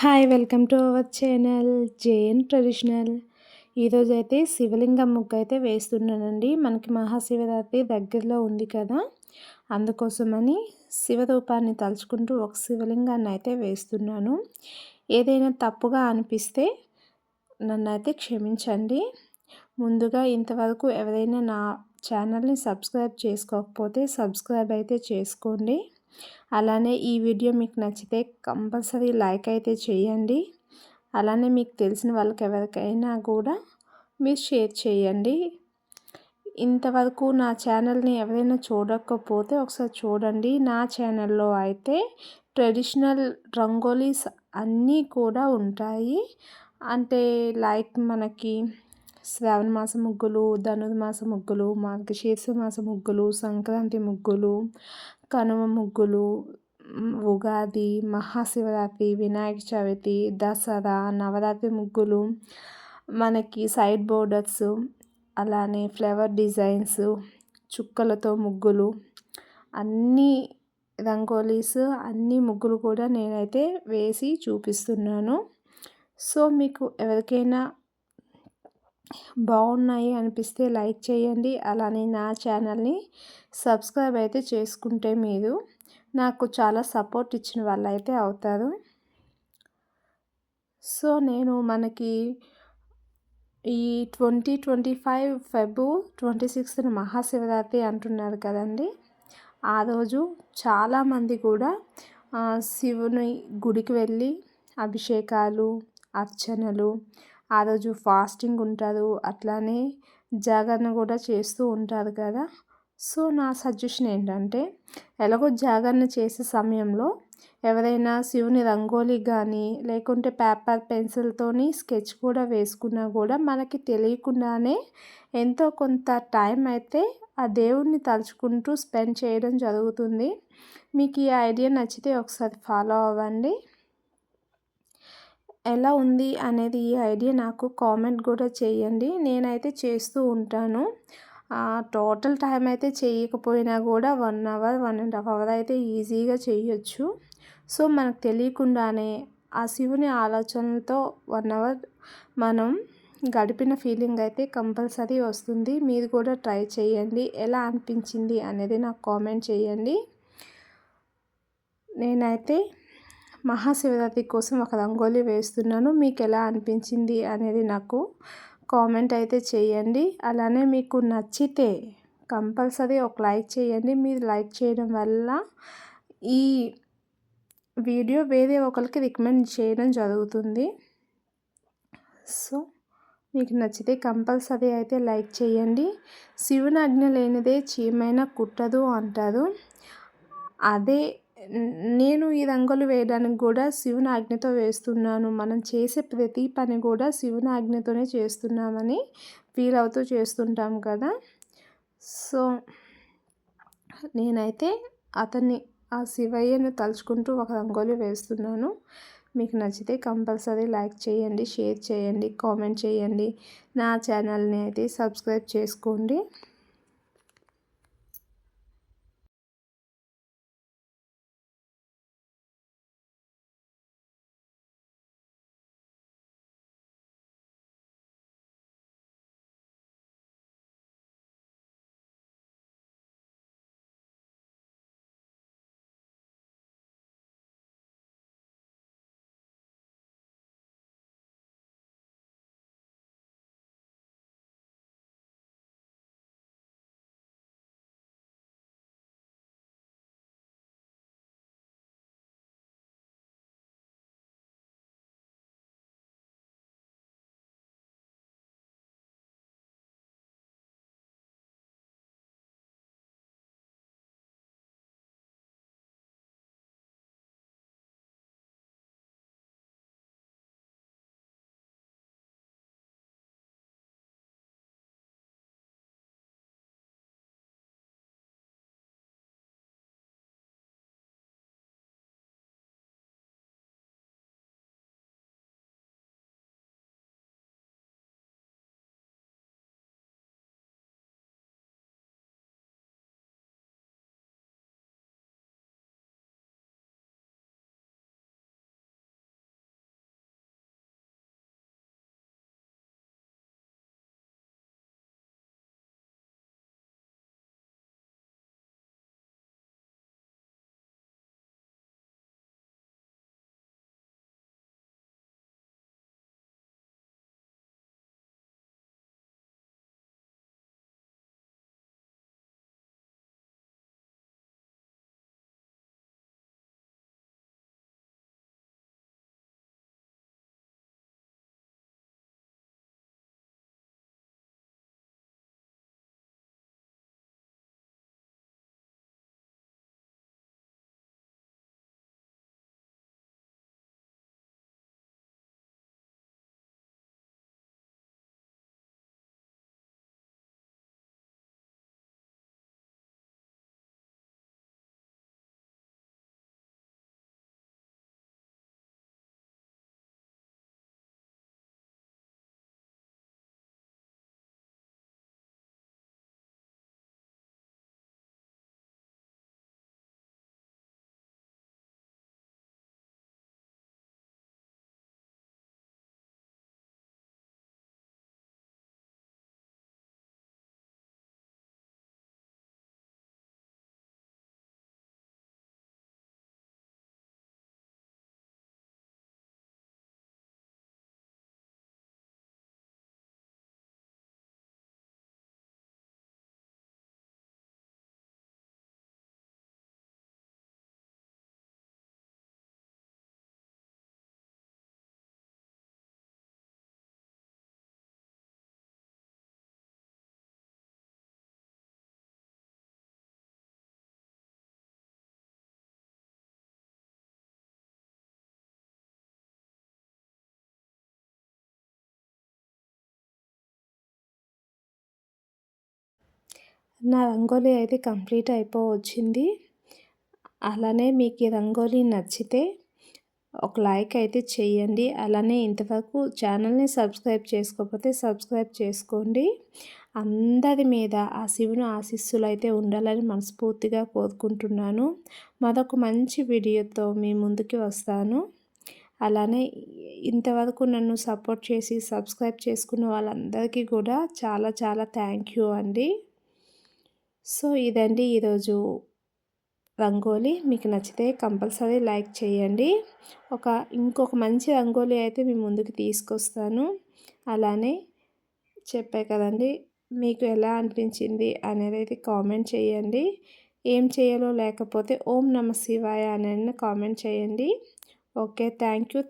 Hi! Welcome to our channel JN traditional. ఈరోజైతే శివలింగం ముగ్గైతే వేస్తున్నానండి. మనకి మహాశివరాత్రి దగ్గరలో ఉంది కదా! అందుకోసమని శివరూపాన్ని తలుచుకుంటూ ఒక శివలింగాన్ని అయితే వేస్తున్నాను. ఏదైనా తప్పుగా అనిపిస్తే నన్నైతే క్షమించండి. ముందుగా ఇంతవరకు ఎవరైనా నా ఛానల్‌ని సబ్స్క్రైబ్ చేసుకోకపోతే సబ్స్క్రైబ్ అయితే చేసుకోండి. అలానే ఈ వీడియో మీకు నచ్చితే కంపల్సరీ లైక్ అయితే చేయండి. అలానే మీకు తెలిసిన వాళ్ళకి ఎవరికైనా కూడా మీరు షేర్ చేయండి. ఇంతవరకు నా ఛానల్‌ని ఎవరైనా చూడకపోతే ఒకసారి చూడండి. నా ఛానల్‌లో అయితే ట్రెడిషనల్ రంగోలీస్ అన్నీ కూడా ఉంటాయి. అంటే లైక్ మనకి శ్రావణ మాస ముగ్గులు, ధనుర్మాస ముగ్గులు, మార్గశీర్ష మాస ముగ్గులు, సంక్రాంతి ముగ్గులు, కనుమ ముగ్గులు, ఉగాది, మహాశివరాత్రి, వినాయక చవితి, దసరా, నవరాత్రి ముగ్గులు, మనకి సైడ్ బోర్డర్స్, అలానే ఫ్లవర్ డిజైన్స్, చుక్కలతో ముగ్గులు, అన్నీ రంగోలీస్ అన్ని ముగ్గులు కూడా నేనైతే వేసి చూపిస్తున్నాను. సో మీకు ఎవరికైనా బాగున్నాయి అనిపిస్తే లైక్ చేయండి. అలానే నా ఛానల్ని సబ్స్క్రైబ్ అయితే చేసుకుంటే మీరు నాకు చాలా సపోర్ట్ ఇచ్చిన వాళ్ళైతే అవుతారు. సో నేను మనకి ఈ 2025 ఫెబ్ 26న మహాశివరాత్రి అంటున్నారు కదండి. ఆ రోజు చాలామంది కూడా శివుని గుడికి వెళ్ళి అభిషేకాలు, అర్చనలు, ఆ రోజు ఫాస్టింగ్ ఉంటారు. అట్లానే జాగరణ కూడా చేస్తూ ఉంటారు కదా. సో నా సజెషన్ ఏంటంటే, ఎలాగో జాగరణ చేసే సమయంలో ఎవరైనా శివుని రంగోలి కానీ లేకుంటే పేపర్ పెన్సిల్తోని స్కెచ్ కూడా వేసుకున్నా కూడా మనకి తెలియకుండానే ఎంతో కొంత టైం అయితే ఆ దేవుడిని తలుచుకుంటూ స్పెండ్ చేయడం జరుగుతుంది. మీకు ఈ ఐడియా నచ్చితే ఒకసారి ఫాలో అవ్వండి. ఎలా ఉంది అనేది ఈ ఐడియా నాకు కామెంట్ కూడా చేయండి. నేనైతే చేస్తూ ఉంటాను. టోటల్ టైం అయితే చేయకపోయినా కూడా 1 అవర్, 1.5 అవర్ అయితే ఈజీగా చేయొచ్చు. సో మనకు తెలియకుండానే ఆ శివుని ఆలోచనలతో 1 అవర్ మనం గడిపిన ఫీలింగ్ అయితే కంపల్సరీ వస్తుంది. మీరు కూడా ట్రై చేయండి. ఎలా అనిపించింది అనేది నాకు కామెంట్ చేయండి. నేనైతే మహాశివరాత్రి కోసం ఒక రంగోలీ వేస్తున్నాను. మీకు ఎలా అనిపించింది అనేది నాకు కామెంట్ అయితే చేయండి. అలానే మీకు నచ్చితే కంపల్సరీ ఒక లైక్ చేయండి. మీరు లైక్ చేయడం వల్ల ఈ వీడియో వేరే ఒకరికి రికమెండ్ చేయడం జరుగుతుంది. సో మీకు నచ్చితే కంపల్సరీ అయితే లైక్ చేయండి. శివుని ఆజ్ఞ లేనిదే చీమైనా కుట్టదు అంటారు. అదే నేను ఈ రంగులు వేయడానికి కూడా శివుని ఆజ్ఞతో వేస్తున్నాను. మనం చేసే ప్రతి పని కూడా శివుని ఆజ్ఞతోనే చేస్తున్నామని ఫీల్ అవుతూ చేస్తుంటాం కదా. సో నేనైతే ఆ శివయ్యను తలుచుకుంటూ ఒక రంగోలి వేస్తున్నాను. మీకు నచ్చితే కంపల్సరీ లైక్ చేయండి, షేర్ చేయండి, కామెంట్ చేయండి. నా ఛానల్ని అయితే సబ్స్క్రైబ్ చేసుకోండి. నా రంగోలీ అయితే కంప్లీట్ అయిపోవచ్చింది. అలానే మీకు ఈ రంగోలీ నచ్చితే ఒక లైక్ అయితే చేయండి. అలానే ఇంతవరకు ఛానల్ని సబ్స్క్రైబ్ చేసుకోకపోతే సబ్స్క్రైబ్ చేసుకోండి. అందరి మీద ఆ శివుని ఆశీస్సులు అయితే ఉండాలని మనస్ఫూర్తిగా కోరుకుంటున్నాను. మరొక మంచి వీడియోతో మీ ముందుకి వస్తాను. అలానే ఇంతవరకు నన్ను సపోర్ట్ చేసి సబ్స్క్రైబ్ చేసుకున్న వాళ్ళందరికీ కూడా చాలా చాలా థ్యాంక్ యూ అండి. సో ఇదండి ఈరోజు రంగోలీ. మీకు నచ్చితే కంపల్సరీ లైక్ చేయండి. ఇంకొక మంచి రంగోలీ అయితే మీ ముందుకు తీసుకొస్తాను. అలానే చెప్పా కదండి, మీకు ఎలా అనిపించింది అనేది అయితే కామెంట్ చేయండి. ఏం చేయాలో లేకపోతే ఓం నమ శివాయ అని కామెంట్ చేయండి. Okay, thank you.